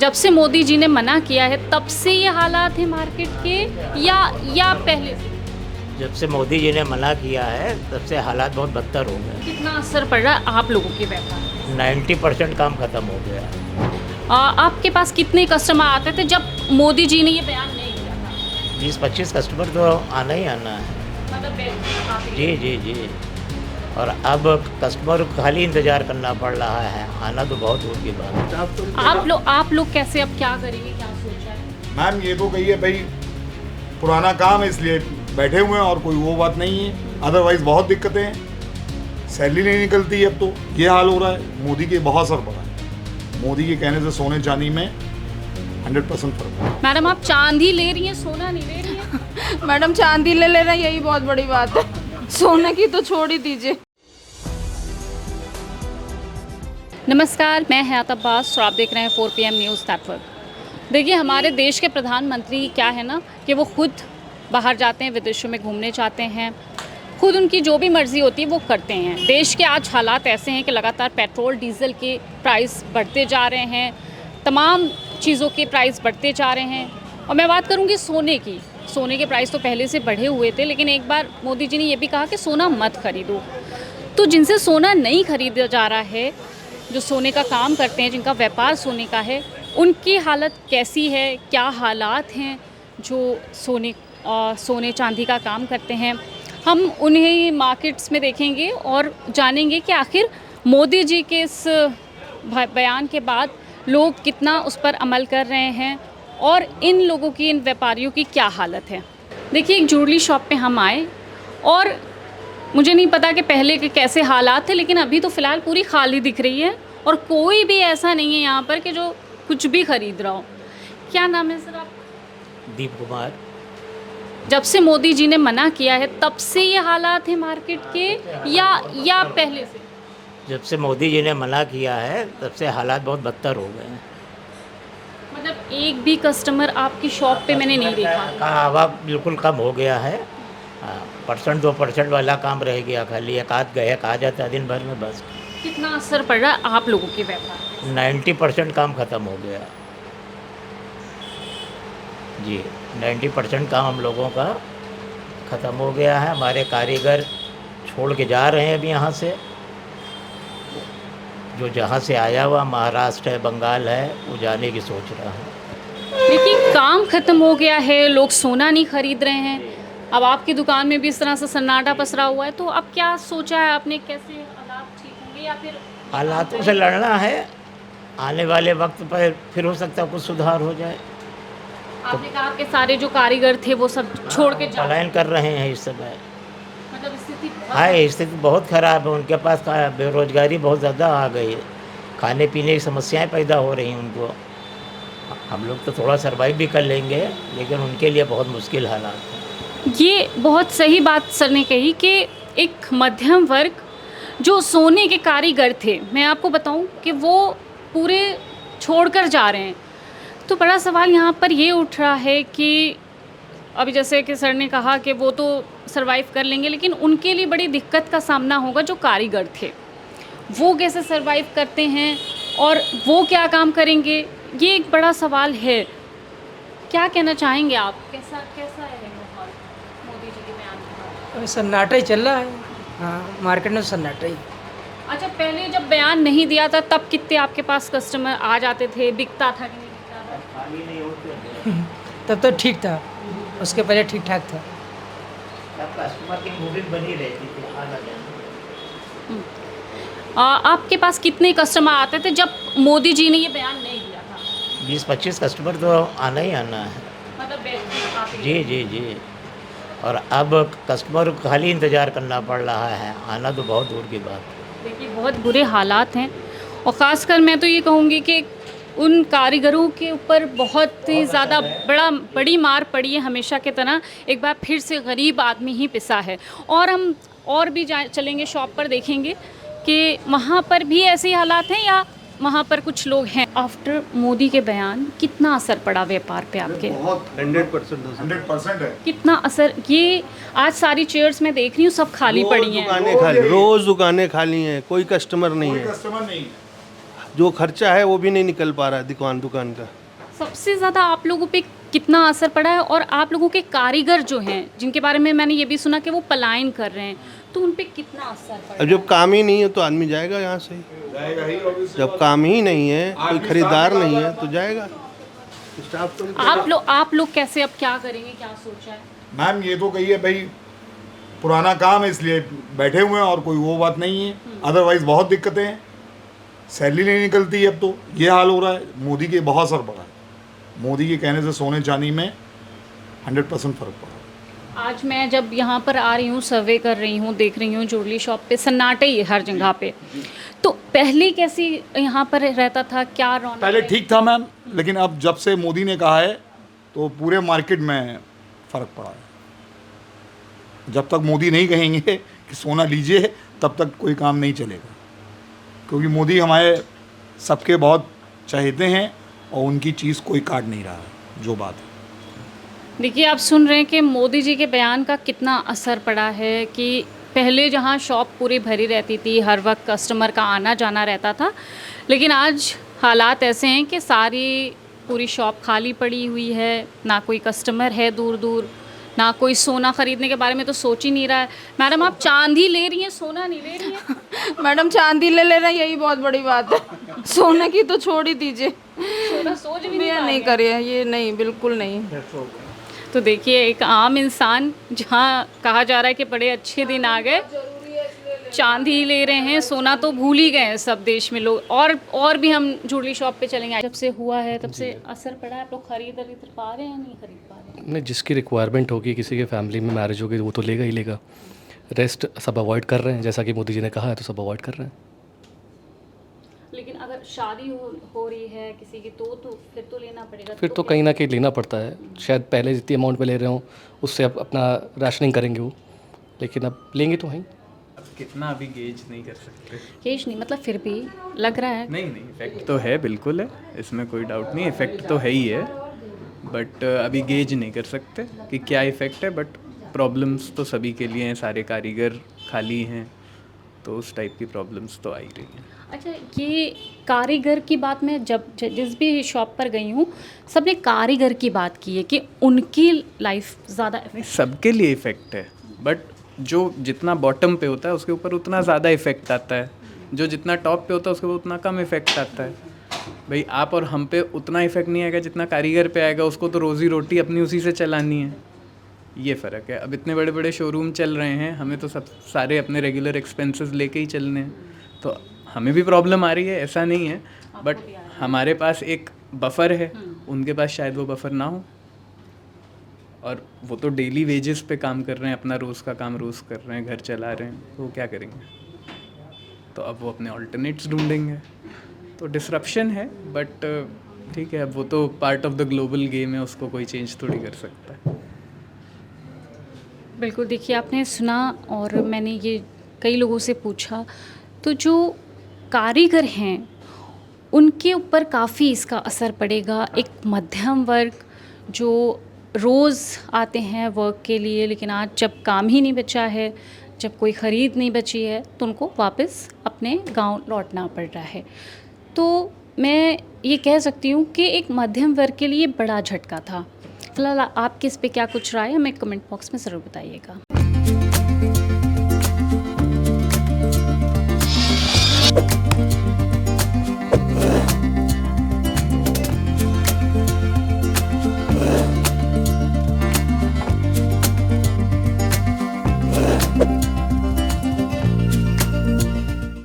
जब से मोदी जी ने मना किया है तब से ये हालात हैं मार्केट के या पहले से? जब से मोदी जी ने मना किया है तब से हालात बहुत बदतर हो गए। कितना असर पड़ रहा है आप लोगों के व्यापार? 90% काम खत्म हो गया। आपके पास कितने कस्टमर आते थे जब मोदी जी ने ये बयान नहीं किया था? 20-25 कस्टमर तो आना ही आना है। मतलब जी जी जी। और अब कस्टमर को खाली इंतज़ार करना पड़ रहा है, आना तो बहुत दूर की बात है। आप लोग कैसे अब क्या करेंगे, क्या सोचा है? मैम ये तो कहिए भाई पुराना काम है इसलिए बैठे हुए हैं और कोई वो बात नहीं है, अदरवाइज बहुत दिक्कतें हैं, सैलरी नहीं निकलती है, अब तो ये हाल हो रहा है। मोदी के बहुत असर पड़ा है, मोदी के कहने से सोने चांदी में 100% फर्क है। मैडम आप चांदी ले रही हैं, सोना नहीं ले रही हैं? मैडम चांदी ले रहे हैं, यही बहुत बड़ी बात है, सोने की तो छोड़ ही दीजिए। नमस्कार, मैं हयात अब्बास और आप देख रहे हैं 4 PM न्यूज़ नेटवर्क। देखिए हमारे देश के प्रधानमंत्री क्या है ना कि वो खुद बाहर जाते हैं, विदेशों में घूमने जाते हैं, खुद उनकी जो भी मर्ज़ी होती है वो करते हैं। देश के आज हालात ऐसे हैं कि लगातार पेट्रोल डीज़ल के प्राइस बढ़ते जा रहे हैं, तमाम चीज़ों के प्राइस बढ़ते जा रहे हैं। और मैं बात करूँगी सोने के प्राइस तो पहले से बढ़े हुए थे, लेकिन एक बार मोदी जी ने ये भी कहा कि सोना मत खरीदो। तो जिनसे सोना नहीं खरीदा जा रहा है, जो सोने का काम करते हैं, जिनका व्यापार सोने का है, उनकी हालत कैसी है, क्या हालात हैं जो सोने चांदी का काम करते हैं, हम उन्हें मार्केट्स में देखेंगे और जानेंगे कि आखिर मोदी जी के इस बयान के बाद लोग कितना उस पर अमल कर रहे हैं और इन लोगों की, इन व्यापारियों की क्या हालत है। देखिए एक ज्वेलरी शॉप पे हम आए और मुझे नहीं पता कि पहले के कैसे हालात थे, लेकिन अभी तो फ़िलहाल पूरी खाली दिख रही है और कोई भी ऐसा नहीं है यहाँ पर कि जो कुछ भी ख़रीद रहा हो। क्या नाम है सर आप? दीप कुमार। जब से मोदी जी ने मना किया है तब से ये हालात हैं मार्केट के या पहले से? जब से मोदी जी ने मना किया है तब से हालात बहुत बदतर हो गए हैं। मतलब एक भी कस्टमर आपकी शॉप पे मैंने नहीं देखा। का हवा बिल्कुल कम हो गया है। 1-2% वाला काम रह गया, खाली एक आध गायक आ जाता है दिन भर में बस। कितना असर पड़ रहा है आप लोगों के व्यापार? 90% काम खत्म हो गया जी। 90% काम हम लोगों का ख़त्म हो गया है। हमारे कारीगर छोड़ के जा रहे हैं अभी यहाँ से, जो जहाँ से आया हुआ महाराष्ट्र है, बंगाल है, वो जाने की सोच रहा है। देखिए काम ख़त्म हो गया है, लोग सोना नहीं खरीद रहे हैं। अब आपकी दुकान में भी इस तरह से सन्नाटा पसरा हुआ है, तो अब क्या सोचा है आपने, कैसे हालात ठीक होंगे या फिर हालातों से लड़ना है। आने वाले वक्त पर फिर हो सकता है कुछ सुधार हो जाए। आपने कहा कि सारे जो कारीगर थे वो सब छोड़ के जा पलायन कर रहे हैं इस समय। मतलब स्थिति हाँ, स्थिति बहुत ख़राब है। उनके पास बेरोजगारी बहुत ज़्यादा आ गई है, खाने पीने की समस्याएं पैदा हो रही हैं उनको। हम लोग तो थोड़ा सर्वाइव भी कर लेंगे, लेकिन उनके लिए बहुत मुश्किल हालात हैं। ये बहुत सही बात सर ने कही कि एक मध्यम वर्ग जो सोने के कारीगर थे, मैं आपको बताऊं कि वो पूरे छोड़कर जा रहे हैं। तो बड़ा सवाल यहाँ पर ये उठ रहा है कि अभी जैसे कि सर ने कहा कि वो तो सरवाइव कर लेंगे, लेकिन उनके लिए बड़ी दिक्कत का सामना होगा। जो कारीगर थे वो कैसे सरवाइव करते हैं और वो क्या काम करेंगे, ये एक बड़ा सवाल है। क्या कहना चाहेंगे आप, कैसा है माहौल मोदी जी के बयान के बाद? सन्नाटा ही चल रहा है। हाँ, मार्केट में सन्नाटा ही। अच्छा, पहले जब बयान नहीं दिया था तब कितने आपके पास कस्टमर आ जाते थे, बिकता था कि नहीं बिकता था? तब तो ठीक था, उसके पहले ठीक ठाक था। कस्टमर की मूविंग बनी रहती थी, आना जाना। आपके पास कितने कस्टमर आते थे जब मोदी जी ने ये बयान नहीं दिया था? 20-25 कस्टमर तो आना ही आना है। मतलब जी जी जी। और अब कस्टमर को खाली इंतज़ार करना पड़ रहा है, आना तो बहुत दूर की बात है। देखिए बहुत बुरे हालात हैं और ख़ासकर मैं तो ये कहूँगी कि उन कारीगरों के ऊपर बहुत ही ज़्यादा बड़ी मार पड़ी है। हमेशा की तरह एक बार फिर से गरीब आदमी ही पिसा है। और हम और भी चलेंगे शॉप पर, देखेंगे कि वहाँ पर भी ऐसे ही हालात हैं या वहाँ पर कुछ लोग हैं। आफ्टर मोदी के बयान कितना असर पड़ा व्यापार पे आपके? बहुत 100% है। कितना असर? ये आज सारी चेयर्स मैं देख रही हूँ सब खाली पड़ी हैं। रोज दुकानें खाली हैं, कोई कस्टमर नहीं है। कस्टमर नहीं है। जो खर्चा है वो भी नहीं निकल पा रहा है दुकान का। सबसे ज़्यादा आप लोगों पे कितना असर पड़ा है, और आप लोगों के कारीगर जो हैं जिनके बारे में मैंने ये भी सुना कि वो पलायन कर रहे हैं, तो उन पे कितना असर पड़ा? अब जब काम ही नहीं है तो आदमी जाएगा यहाँ से, जब काम ही नहीं है, कोई खरीदार नहीं है तो जाएगा। स्टाफ तो आप लोग कैसे अब क्या करेंगे, क्या सोचा है? मैम ये तो कहिए भाई, पुराना काम है इसलिए बैठे हुए हैं, और कोई वो बात नहीं है। अदरवाइज बहुत दिक्कतें हैं, सैलरी नहीं निकलती है, अब तो ये हाल हो रहा है। मोदी के बहुत असर पड़ा है, मोदी के कहने से सोने चांदी में 100% फ़र्क पड़ा। आज मैं जब यहाँ पर आ रही हूँ, सर्वे कर रही हूँ, देख रही हूँ ज्वेलरी शॉप पे सन्नाटे ही हर जगह पे, तो पहले कैसी यहाँ पर रहता था, क्या रौनक? पहले ठीक था मैम, लेकिन अब जब से मोदी ने कहा है तो पूरे मार्केट में फ़र्क पड़ा है। जब तक मोदी नहीं कहेंगे कि सोना लीजिए, तब तक कोई काम नहीं चलेगा, क्योंकि मोदी हमारे सबके बहुत चहेते हैं और उनकी चीज़ कोई काट नहीं रहा है, जो बात है। देखिए, आप सुन रहे हैं कि मोदी जी के बयान का कितना असर पड़ा है कि पहले जहाँ शॉप पूरी भरी रहती थी, हर वक्त कस्टमर का आना जाना रहता था, लेकिन आज हालात ऐसे हैं कि सारी पूरी शॉप खाली पड़ी हुई है, ना कोई कस्टमर है दूर दूर, ना कोई सोना ख़रीदने के बारे में तो सोच ही नहीं रहा है। मैडम, आप चांदी ले रही हैं, सोना नहीं ले रही हैं? मैडम चांदी ले लेना यही बहुत बड़ी बात है, सोने की तो छोड़ ही दीजिए। सोना सोच भी ये नहीं करिए, ये नहीं, बिल्कुल नहीं। तो देखिए, एक आम इंसान, जहाँ कहा जा रहा है कि बड़े अच्छे दिन आ गए, चांदी ले रहे हैं, सोना तो भूल ही गए हैं सब देश में लोग। और भी हम ज्वेलरी शॉप पे चलेंगे। जब से हुआ है तब से असर पड़ा है, आप लोग खरीद पा रहे हैं या नहीं खरीद पा रहे हैं? नहीं, जिसकी रिक्वायरमेंट होगी, किसी के फैमिली में मैरिज होगी, वो तो लेगा ही लेगा। रेस्ट सब अवॉइड कर रहे हैं, जैसा कि मोदी जी ने कहा है, तो सब अवॉइड कर रहे हैं। लेकिन अगर शादी हो रही है किसी की, तो फिर तो लेना पड़ेगा। फिर तो कहीं ना कहीं लेना पड़ता है। शायद पहले जितनी अमाउंट में ले रहे हो उससे अब अपना राशनिंग करेंगे वो, लेकिन अब लेंगे तो हैं। कितना अभी गेज नहीं कर सकते। केश नहीं, मतलब फिर भी लग रहा है। नहीं, इफ़ेक्ट तो है, बिल्कुल है, इसमें कोई डाउट नहीं, इफ़ेक्ट तो है ही है, बट अभी गेज नहीं कर सकते कि क्या इफ़ेक्ट है। बट प्रॉब्लम्स तो सभी के लिए हैं, सारे कारीगर खाली हैं, तो उस टाइप की प्रॉब्लम्स तो आ ही रही हैं। अच्छा, ये कारीगर की बात मैं जिस भी शॉप पर गई हूँ, सबने कारीगर की बात की है कि उनकी लाइफ ज़्यादा सबके लिए इफ़ेक्ट है, बट जो जितना बॉटम पे होता है उसके ऊपर उतना ज़्यादा इफ़ेक्ट आता है, जो जितना टॉप पे होता है उसके ऊपर उतना कम इफ़ेक्ट आता है। भाई आप और हम पे उतना इफ़ेक्ट नहीं आएगा जितना कारीगर पे आएगा, उसको तो रोज़ी रोटी अपनी उसी से चलानी है, ये फ़र्क है। अब इतने बड़े बड़े शोरूम चल रहे हैं, हमें तो सब सारे अपने रेगुलर एक्सपेंसेस लेके ही चलने हैं, तो हमें भी प्रॉब्लम आ रही है, ऐसा नहीं है, बट हमारे पास एक बफर है, उनके पास शायद वो बफर ना हो, और वो तो डेली वेजेस पे काम कर रहे हैं, अपना रोज़ का काम रोज़ कर रहे हैं, घर चला रहे हैं, तो वो क्या करेंगे? तो अब वो अपने ऑल्टरनेट्स ढूंढेंगे, तो डिसरप्शन है, बट ठीक है, अब वो तो part of the global game है, उसको कोई चेंज थोड़ी कर सकता है। बिल्कुल। देखिए, आपने सुना और मैंने ये कई लोगों से पूछा, तो जो कारीगर हैं उनके ऊपर काफ़ी इसका असर पड़ेगा। एक मध्यम वर्ग जो रोज़ आते हैं वर्क के लिए, लेकिन आज जब काम ही नहीं बचा है, जब कोई ख़रीद नहीं बची है, तो उनको वापस अपने गांव लौटना पड़ रहा है। तो मैं ये कह सकती हूँ कि एक मध्यम वर्ग के लिए बड़ा झटका था। फिलहाल आपके इस पे क्या कुछ राय है, हमें कमेंट बॉक्स में ज़रूर बताइएगा।